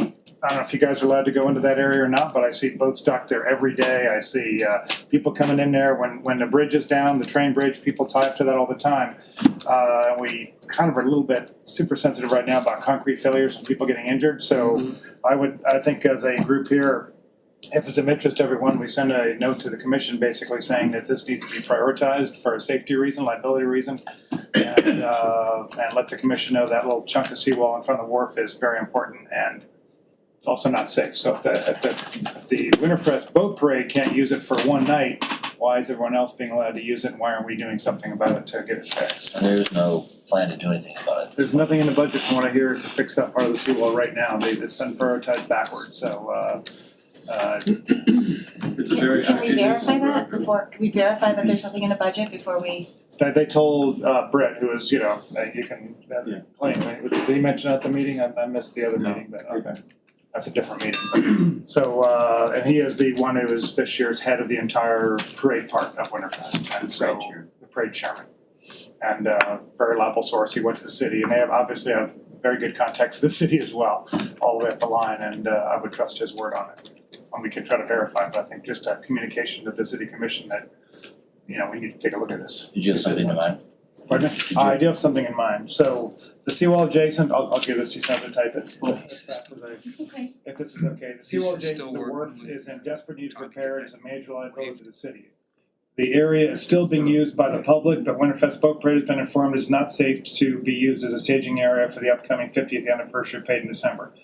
I don't know if you guys are allowed to go into that area or not, but I see boats docked there every day. I see people coming in there when the bridge is down, the train bridge, people tie up to that all the time. We kind of are a little bit super sensitive right now about concrete failures and people getting injured. So I think as a group here, if it's of interest to everyone, we send a note to the commission basically saying that this needs to be prioritized for a safety reason, liability reason, and let the commission know that little chunk of seawall in front of the wharf is very important and it's also not safe. So if the Winterfest boat parade can't use it for one night, why is everyone else being allowed to use it and why aren't we doing something about it to get it fixed? And there's no plan to do anything about it. There's nothing in the budget from what I hear to fix that part of the seawall right now. It's been prioritized backwards, so It's a very. Can we verify that before, can we verify that there's something in the budget before we? they told Brett, who is, you can claim, did he mention at the meeting? I missed the other meeting, but okay. That's a different meeting. So, and he is the one who is this year's head of the entire parade part of Winterfest, and so, the parade chairman. And very reliable source, he went to the city, and they obviously have very good contacts with the city as well, all the way up the line, and I would trust his word on it. And we can try to verify, but I think just a communication to the city commission that, we need to take a look at this. Did you have something in mind? Pardon me? I do have something in mind. So the seawall adjacent, I'll give this to you, so I have to type it. Okay. If this is okay, the seawall adjacent to the wharf is in desperate need of repair and is a major liability to the city. The area is still being used by the public, but Winterfest Boat Parade has been informed is not safe to be used as a staging area for the upcoming 50th anniversary parade in December.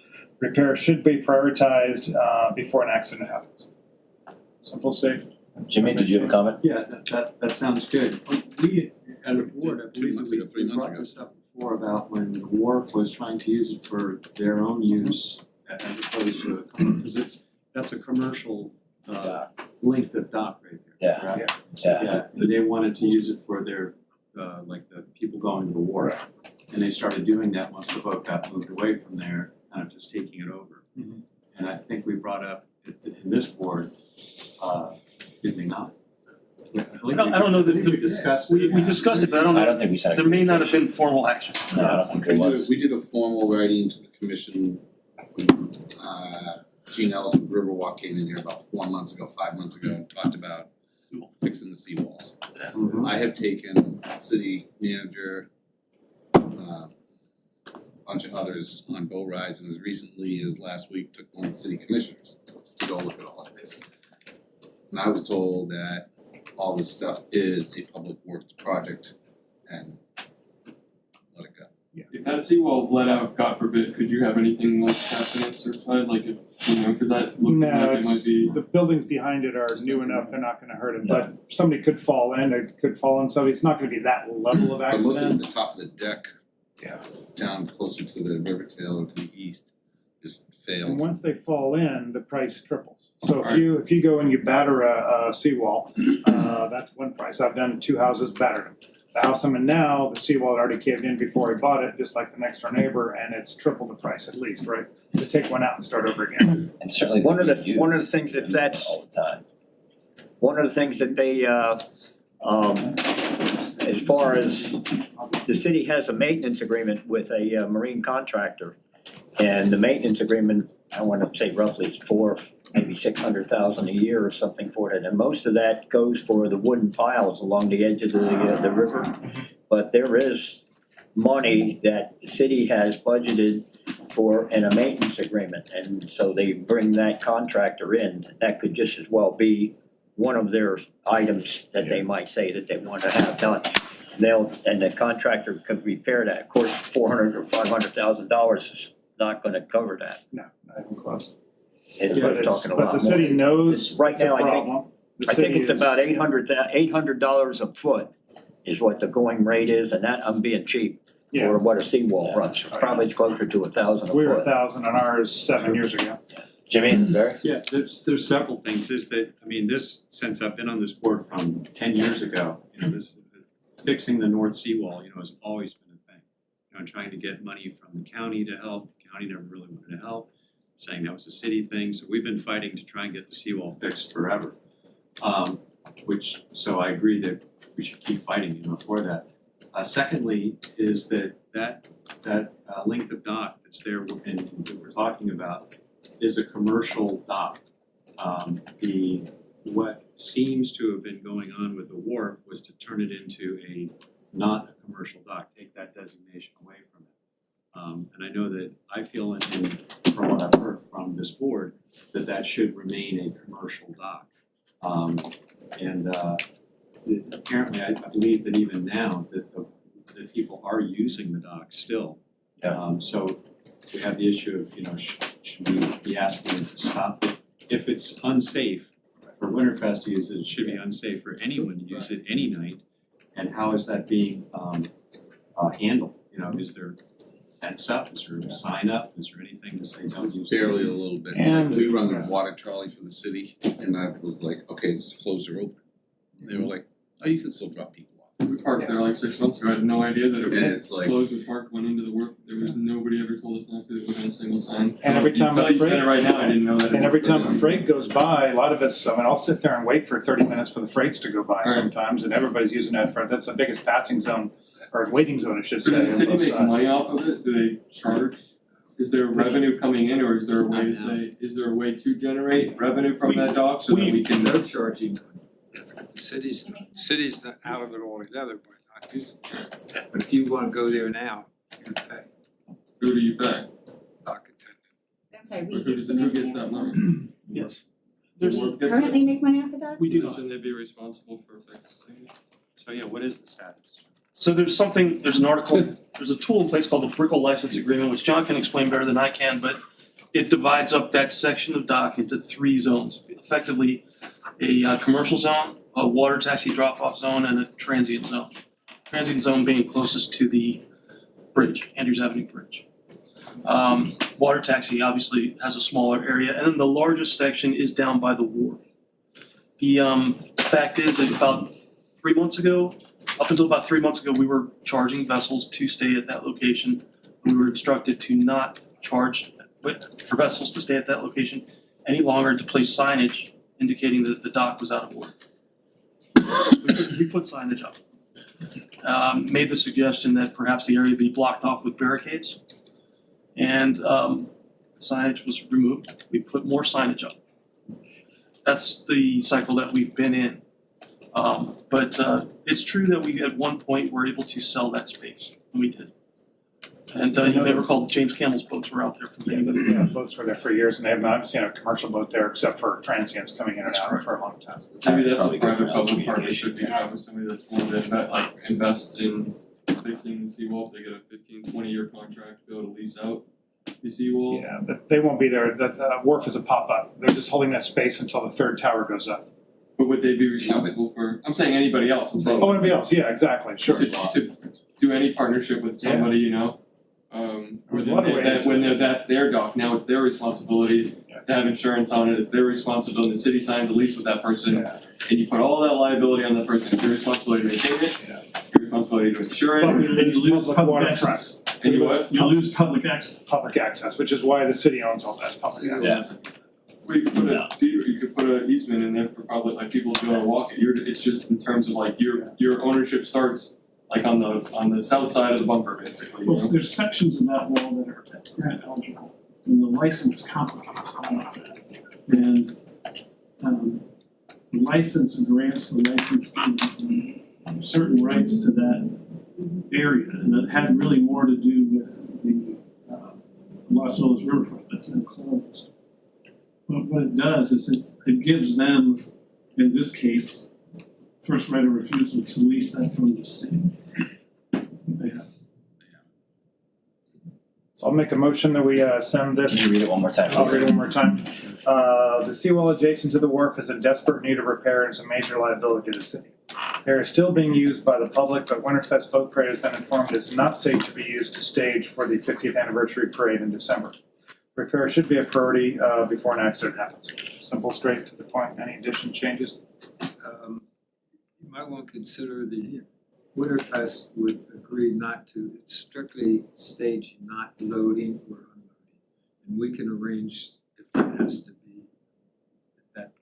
Repair should be prioritized before an accident happens. Simple, safe. Jimmy, did you have a comment? Yeah, that sounds good. We, at the board, I believe 3 months brought ago. this up before about when the wharf was trying to use it for their own use as opposed to, because that's a commercial length of dock right there. Yeah. Right? Yeah. And they wanted to use it for their, like the people going to the wharf. And they started doing that once the boat got moved away from there, kind of just taking it over. Mhm. And I think we brought up in this board, did we not? I don't know that we discussed we discussed it, but I don't I know, don't think we sent a there may not have communication. been formal action. No, I don't think there was. We did a formal writing to the commission. Gene Ellis with Riverwalk came in here about 4 months ago, 5 months ago, and talked about fixing the seawalls. I have taken city manager, a bunch of others on boat rides, and as recently as last week, took one of the city commissioners to go look at all of this. And I was told that all this stuff is a public works project and let it go. If that seawall let out, God forbid, could you have anything like happen at Surfside, like if, cause that looked No, like it might be. the buildings behind it are new enough, they're not gonna hurt it, but somebody could fall in, it could fall in somebody, it's not gonna be that level of But mostly accident. the top of the deck, down closer to the river tail or to the east, just And failed. once they fall in, the price triples. So if you go and you batter a seawall, that's one price. I've done 2 houses, battered them. The house I'm in now, the seawall had already caved in before I bought it, just like the next door neighbor, and it's triple the price at least, right? Just take one out and start over again. And certainly One of the used things that's all the time. one of the things that they, as far as the city has a maintenance agreement with a marine contractor. And the maintenance agreement, I want to say roughly is maybe 600,000 a year or something for it. And most of that goes for the wooden piles along the edge of the river. But there is money that the city has budgeted for in a maintenance agreement. And so they bring that contractor in. That could just as well be one of their items that they might say that they want to have done. And the contractor could repair that. Of course, $400,000 or $500,000 is not going to cover that. No, not even close. It's But we're it's, talking a but lot the city more. knows Right it's a now, problem. The I think city it's is- about $800 a foot is what the going rate is, and that I'm being cheap Yeah. for what a seawall runs. Probably it's closer to 1,000 a We were foot. 1,000 on ours 7 years ago. Jimmy and Barry? Yeah, there's several things, is that, I mean, this, since I've been on this board from 10 years ago, this, fixing the north seawall, has always been a thing. Trying to get money from the county to help, the county never really wanted to help, saying that was a city thing, so we've been fighting to try and get the seawall fixed forever. So I agree that we should keep fighting, for that. Secondly, is that length of dock that's there and that we're talking about is a commercial dock. What seems to have been going on with the wharf was to turn it into not a commercial dock, take that designation away from it. And I know that I feel and from what I've heard from this board, that should remain a commercial dock. Apparently, I believe that even now that people are using the dock still. So we have the issue of, should we be asking them to stop it? If it's unsafe for Winterfest to use it, it should be unsafe for anyone to use it any night. And how is that being handled? Is there fence up? Is there a sign up? Is there anything to say don't use it? Barely a little bit. And- We run the water trolley for the city, and I was like, okay, just close or open. And they were like, oh, you can still drop people off. We parked there like 6 months ago, I had no idea that it And was it's like- closed, we parked, went into the work, there was nobody ever told us not to, it wasn't a single sign. And every time a Until you said freight- it right now, I didn't know that. And every time a freight goes by, a lot of us, I'll sit there and wait for 30 minutes for the freights to go by Right. sometimes, and everybody's using that that's the biggest passing zone, or waiting zone, I should So say. does the city on both make sides. money off of it? Do they charge? Is there revenue coming in, or is there a way to say, is there a way to generate revenue from that dock so that we can? They're charging. The city's not out of it altogether, but not using it. But if you wanna go there now, you pay Who do you pay? dock attendant. I'm sorry, we Or who used to who make gets it. that money? Yes. The There's, work gets Currently it? make money off the dock? we do not. Shouldn't they be responsible for fixing it? So what is the status? So there's an article, there's a tool in place called the Brickle License Agreement, which John can explain better than I can, but it divides up that section of dock into 3 zones. Effectively, a commercial zone, a water taxi drop-off zone, and a transient zone. Transient zone being closest to the bridge, Andrews Avenue Bridge. Water taxi obviously has a smaller area, and then the largest section is down by the wharf. The fact is that up until about 3 months ago, we were charging vessels to stay at that location. We were instructed to not charge for vessels to stay at that location any longer, to place signage indicating that the dock was out of order. We put signage up. Made the suggestion that perhaps the area be blocked off with barricades. And the signage was removed. We put more signage up. That's the cycle that we've been in. But it's true that we at one point were able to sell that space, and we did. And you may recall that James Campbell's boats were out there for many years. Yeah, boats were there for years, and I haven't seen a commercial boat there except for transients coming in and That's out correct. for a long time. Maybe that's a Probably good for private-public communication. partnership you have with somebody that's willing to invest in fixing the seawall, if they get a 15-20 year contract to be able to lease out the seawall. Yeah, but they won't be there. The wharf is a pop-up. They're just holding that space until the 3rd tower goes up. But would they be responsible for, I'm saying anybody else, I'm saying. Oh, anybody else? Yeah, exactly, sure. To do any partnership with somebody, There's a lot of ways. that's their dock, now it's their responsibility to have insurance on it, it's their responsibility, the city signs a lease with that person. Yeah. And you put all that liability on that person, it's your responsibility to maintain it, your responsibility to insure But it, then you lose Public public waterfront. access. and you what? You lose public access. Public access, which is why the city owns all that public access. Well, you could put an easement in there for public, like people to be able to walk it, it's just in terms of like your ownership starts like on the south side of the bumper, basically, you Well, know? there's sections of that wall that are grant eligible, and the license complicates all of that. And, the license grants the licensee certain rights to that area, and it had really more to do with the, Los Olas Riverfront that's enclosed. But what it does is it gives them, in this case, first right of refusal to lease that from the city. They have. So I'll make a motion that we send this. Can you read it one more time? I'll read it one more time. The seawall adjacent to the wharf is in desperate need of repair and is a major liability to the city. They are still being used by the public, but Winterfest Boat Parade has been informed it is not safe to be used to stage for the 50th anniversary parade in December. Repair should be a priority before an accident happens. Simple, straight to the point. Any additional changes? You might want to consider the Winterfest would agree not to, it's strictly stage not loading or unloading. And we can arrange if that has to be, that,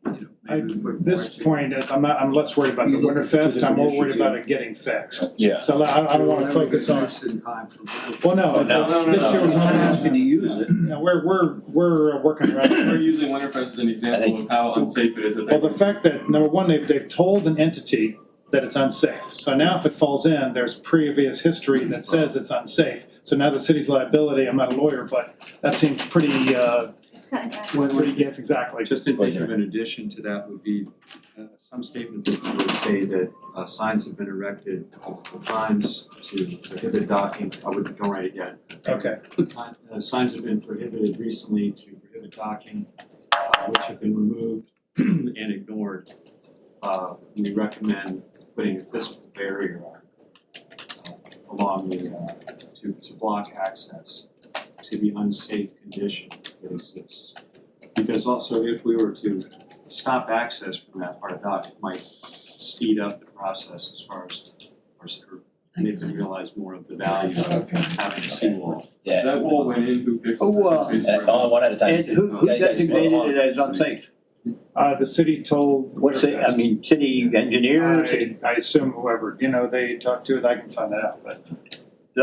maybe we put more This to- point, I'm less worried about the You look at Winterfest, two I'm more different worried issues, about yeah. it getting fixed. Yeah. So I don't wanna We'll never focus get on, fixed in time for both. well, no, No, this year I'm we're not not asking to use it. No, we're working around it. We're using Winterfest as an example of how unsafe it is that they. Well, the fact that, number one, they've told an entity that it's unsafe. So now if it falls in, there's previous history that says it's unsafe. So now the city's liability, I'm not a lawyer, but that seems pretty, yes, exactly. Just in thinking of an addition to that would be some statement that would say that signs have been erected multiple times to prohibit docking. I wouldn't, don't write it yet. Okay. Signs have been prohibited recently to prohibit docking, which have been removed and ignored. We recommend putting a physical barrier along the, to block access to the unsafe condition that exists. Because also if we were to stop access from that part of dock, it might speed up the process as far as, or make them realize more of the value of having a seawall. Yeah. That wall went in, who fixed it? Who, Who fixed it? Only one at a time. And who Guys, hold designated on. it as unsafe? The city told. What's it, I mean, city engineers? I assume whoever, they talk to, I can find that out, but.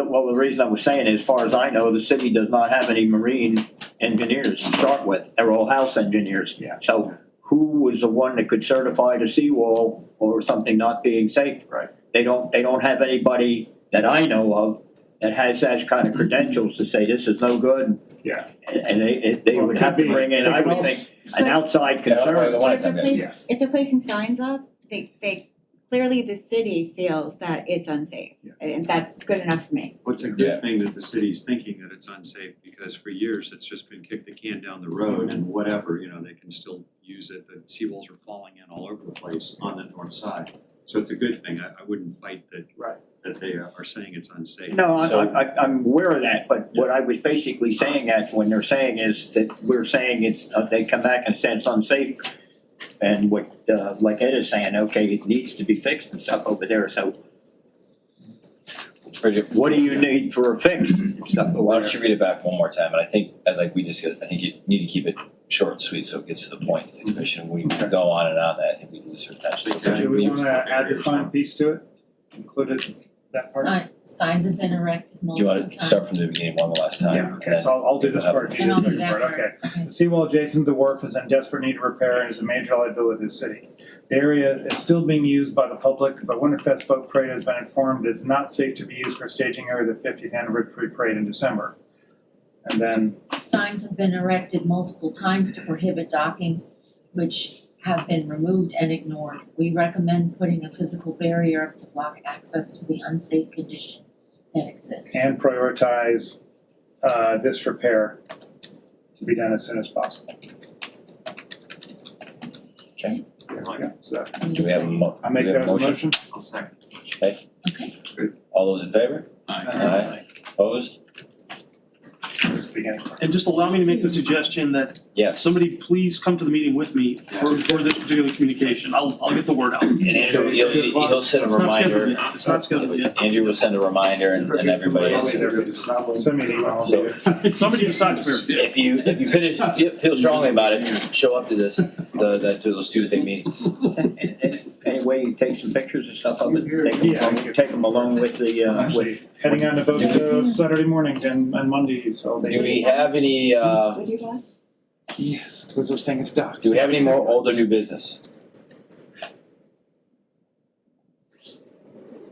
Well, the reason I was saying, as far as I know, the city does not have any marine engineers to start with. They're all house engineers. Yeah. So who was the one that could certify the seawall or something not being safe? Right. They don't have anybody that I know of that has that kind of credentials to say this is no good. Yeah. And they would have to bring in, I would think, an outside Yeah, one concern. at a time, guys. If they're placing signs up, they clearly the city feels that it's unsafe, and that's good enough for me. Well, it's a Yeah. good thing that the city's thinking that it's unsafe, because for years it's just been kick the can down the road and whatever, they can still use it. The seawalls are falling in all over the place on the north side. So it's a good thing. I wouldn't fight that, that they are saying it's unsafe. No, So- I'm aware of that, but what I was basically saying that when they're saying is that we're saying it's, they come back and say it's unsafe. And what, like Ed is saying, okay, it needs to be fixed and stuff over there, so Bridget, what do you need for a fix and stuff why over don't there? you read it back one more time? And I think, like we discussed, I think you need to keep it short and sweet so it gets to the point. The commission, we go on and on, I think we lose our attention. Yeah. Do we wanna add the sign piece to it? Included that part? Signs have been erected Do you multiple want to start from the beginning one last time? Yeah, okay, so I'll do this part, you And do I'll this do that part, part. okay. Okay. The seawall adjacent to the wharf is in desperate need of repair and is a major liability to the city. The area is still being used by the public, but Winterfest Boat Parade has been informed is not safe to be used for staging area of the 50th anniversary parade in December. And then, Signs have been erected multiple times to prohibit docking, which have been removed and ignored. We recommend putting a physical barrier up to block access to the unsafe condition that exists. and prioritize, this repair to be done as soon as possible. Okay. Yeah, so Do we have a I make do we have that as a motion? I'll second. All those in favor? Aye. Opposed? It's the beginning. And just allow me to make the suggestion that Yes. somebody please come to the meeting with me for this particular communication. I'll get the word out. And Andrew, he'll send a It's not scheduled reminder. yet. It's not scheduled yet. Andrew will send a reminder and everybody else. Send me an email. I'll do it. Somebody besides me. If you feel strongly about it, show up to to those Tuesday meetings. Any way you take some pictures and stuff of it, Yeah. take them along with the, Actually, with, heading on the boat Saturday morning and Monday, so they. Do we have any, Would you talk? Yes, because I was staying at the dock. do we have any more old or new business?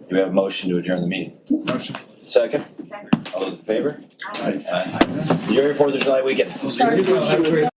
Do we have a motion to adjourn the meeting? Motion. Second? Second. All those in favor? Aye. Enjoy your 4th of July weekend. Sorry.